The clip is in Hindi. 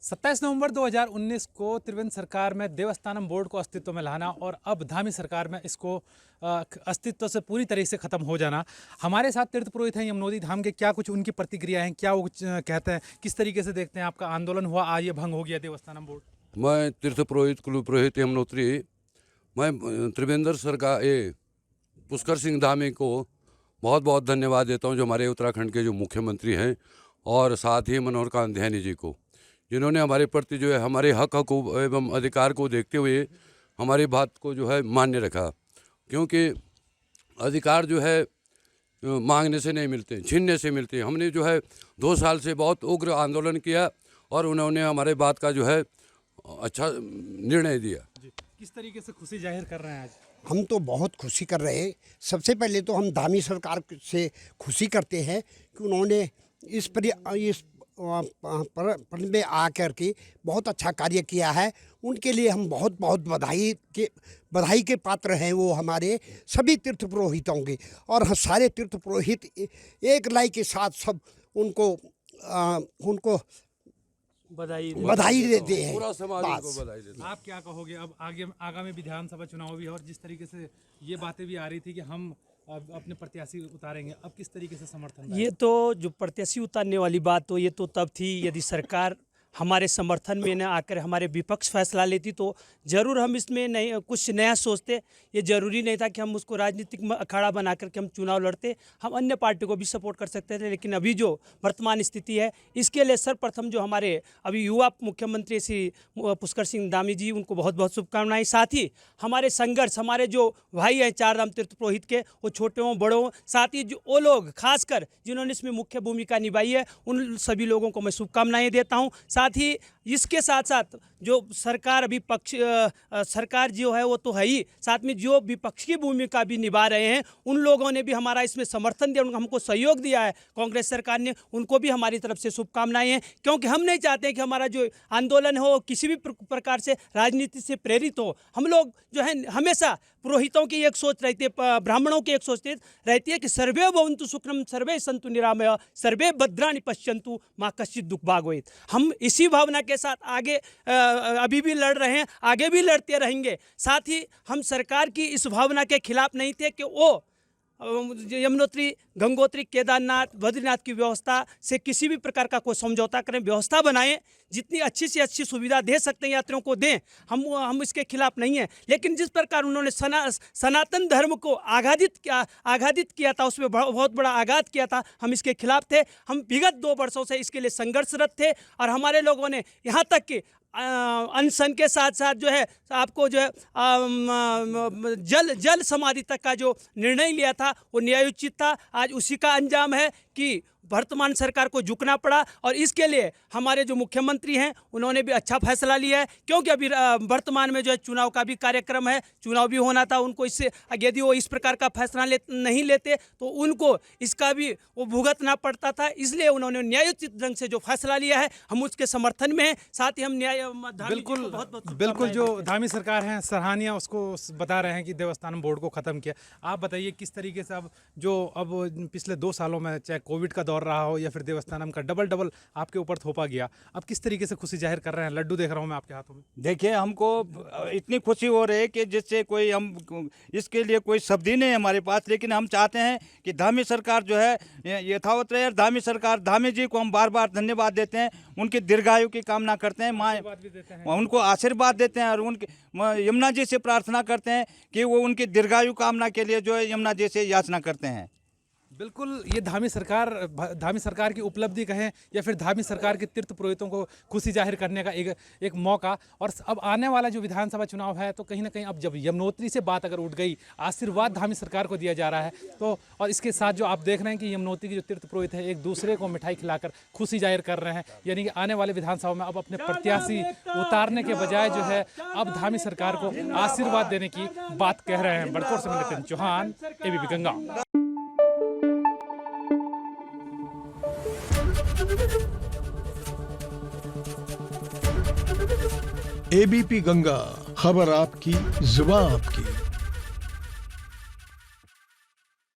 27 नवंबर 2019 को त्रिवेंद्र सरकार में देवस्थानम बोर्ड को अस्तित्व में लाना और अब धामी सरकार में इसको अस्तित्व से पूरी तरीके से ख़त्म हो जाना। हमारे साथ तीर्थ पुरोहित हैं यमुनोत्री धाम के, क्या कुछ उनकी प्रतिक्रिया हैं, क्या वो कहते हैं, किस तरीके से देखते हैं? आपका आंदोलन हुआ, आज ये भंग हो गया देवस्थानम बोर्ड। मैं तीर्थ पुरोहित कुल पुरोहित यमुनोत्री, मैं त्रिवेंद्र सरकार पुष्कर सिंह धामी को बहुत बहुत धन्यवाद देता हूं, जो हमारे उत्तराखंड के जो मुख्यमंत्री हैं, और साथ ही मनोहर कांत ध्यानी जी को, जिन्होंने हमारे प्रति जो है हमारे हक एवं अधिकार को देखते हुए हमारी बात को जो है मान्य रखा। क्योंकि अधिकार जो है मांगने से नहीं मिलते, छीनने से मिलते। हमने जो है 2 साल से बहुत उग्र आंदोलन किया और उन्होंने हमारे बात का जो है अच्छा निर्णय दिया। किस तरीके से खुशी जाहिर कर रहे हैं आज? हम तो बहुत खुशी कर रहे हैं। सबसे पहले तो हम धामी सरकार से खुशी करते हैं कि उन्होंने इस पर में आकर के बहुत अच्छा कार्य किया है। उनके लिए हम बहुत बहुत बधाई के पात्र हैं। वो हमारे सभी तीर्थ पुरोहितों के, और सारे तीर्थ पुरोहित एक लाई के साथ सब उनको बधाई देते हैं। पूरा समाज को बधाई देता है। आप क्या कहोगे? अब आगामी विधानसभा चुनाव भी है और जिस तरीके से ये बातें भी आ रही थी कि हम अब अपने प्रत्याशी उतारेंगे, अब किस तरीके से समर्थन? ये तो जो प्रत्याशी उतारने वाली बात, तो ये तो तब थी यदि सरकार हमारे समर्थन में न आकर हमारे विपक्ष फैसला लेती तो ज़रूर हम इसमें नहीं कुछ नया सोचते। ये ज़रूरी नहीं था कि हम उसको राजनीतिक अखाड़ा बना करके हम चुनाव लड़ते। हम अन्य पार्टी को भी सपोर्ट कर सकते थे, लेकिन अभी जो वर्तमान स्थिति है, इसके लिए सर्वप्रथम जो हमारे अभी युवा मुख्यमंत्री श्री पुष्कर सिंह धामी जी, उनको बहुत बहुत शुभकामनाएं। साथ ही हमारे संघर्ष, हमारे जो भाई हैं चारधाम तीर्थ पुरोहित के, वो छोटे हों बड़ों, साथ ही जो वो लोग खासकर जिन्होंने इसमें मुख्य भूमिका निभाई है, उन सभी लोगों को मैं शुभकामनाएं देता हूँ। साथ ही इसके साथ साथ जो सरकार अभी सरकार जो है वो तो है ही, साथ में जो विपक्ष की भूमिका भी निभा रहे हैं, उन लोगों ने भी हमारा इसमें समर्थन दिया, हमको सहयोग दिया है कांग्रेस सरकार ने, उनको भी हमारी तरफ से शुभकामनाएं हैं। क्योंकि हम नहीं चाहते कि हमारा जो आंदोलन हो किसी भी प्रकार से राजनीति से प्रेरित हो। हम लोग जो है हमेशा पुरोहितों की एक सोच रहती है, ब्राह्मणों की एक सोच रहती है कि सर्वे भवन्तु सुखिनः सर्वे सन्तु निरामयाः सर्वे भद्राणि पश्यन्तु मा कश्चित् दुःख भाग् भवेत्। हम इसी भावना के साथ आगे अभी भी लड़ रहे हैं, आगे भी लड़ते रहेंगे। साथ ही हम सरकार की इस भावना के खिलाफ नहीं थे कि वो यमुनोत्री, गंगोत्री, केदारनाथ, बद्रीनाथ की व्यवस्था से किसी भी प्रकार का कोई समझौता करें, व्यवस्था बनाएं, जितनी अच्छी से अच्छी सुविधा दे सकते हैं यात्रियों को दें। हम इसके खिलाफ नहीं हैं, लेकिन जिस प्रकार उन्होंने सनातन धर्म को आघादित किया था, उसमें बहुत बड़ा आघात किया था, हम इसके खिलाफ थे। हम विगत 2 वर्षों से इसके लिए संघर्षरत थे, और हमारे लोगों ने यहाँ तक कि अनशन के साथ साथ जो है आपको जो है जल समाधि तक का जो निर्णय लिया था वो न्यायोचित था। आज उसी का अंजाम है कि वर्तमान सरकार को झुकना पड़ा, और इसके लिए हमारे जो मुख्यमंत्री हैं उन्होंने भी अच्छा फैसला लिया है। क्योंकि अभी वर्तमान में जो है चुनाव का भी कार्यक्रम है, चुनाव भी होना था उनको। इससे यदि वो इस प्रकार का फैसला नहीं लेते तो उनको इसका भी वो भुगतना पड़ता था, इसलिए उन्होंने न्यायोचित ढंग से जो फैसला लिया है, हम उसके समर्थन में हैं। साथ ही हम बिल्कुल जो धामी सरकार है सराहनीय, उसको बता रहे हैं कि देवस्थानम बोर्ड को ख़त्म किया। आप बताइए किस तरीके से अब पिछले 2 सालों में, चाहे कोविड का दौर रहा हो या फिर देवस्थानम का डबल आपके ऊपर थोपा गया, अब किस तरीके से खुशी जाहिर कर रहे हैं? लड्डू देख रहा हूं मैं आपके हाथों में। देखिए, हमको इतनी खुशी हो रही है कि जिससे कोई हम इसके लिए कोई शब्द ही नहीं है हमारे पास। लेकिन हम चाहते हैं कि धामी सरकार जो है यथावत रहे। धामी सरकार, धामी जी को हम बार बार धन्यवाद देते हैं, उनकी दीर्घायु की कामना करते हैं, माँ उनको आशीर्वाद देते हैं, और उनके यमुना जी से प्रार्थना करते हैं कि वो उनकी दीर्घायु कामना के लिए जो है यमुना जी से याचना करते हैं। बिल्कुल, ये धामी सरकार की उपलब्धि कहें या फिर धामी सरकार के तीर्थ पुरोहितों को खुशी जाहिर करने का एक मौका। और अब आने वाला जो विधानसभा चुनाव है, तो कहीं ना कहीं अब जब यमुनोत्री से बात अगर उठ गई, आशीर्वाद धामी सरकार को दिया जा रहा है, तो और इसके साथ जो आप देख रहे हैं कि यमुनोत्री के जो तीर्थ पुरोहित है एक दूसरे को मिठाई खिलाकर खुशी जाहिर कर रहे हैं, यानी कि आने वाले विधानसभा में अब अपने प्रत्याशी उतारने के बजाय जो है अब धामी सरकार को आशीर्वाद देने की बात कह रहे हैं। बड़कोट से नितिन चौहान, एबीपी गंगा। एबीपी गंगा, खबर आपकी, जुबान आपकी।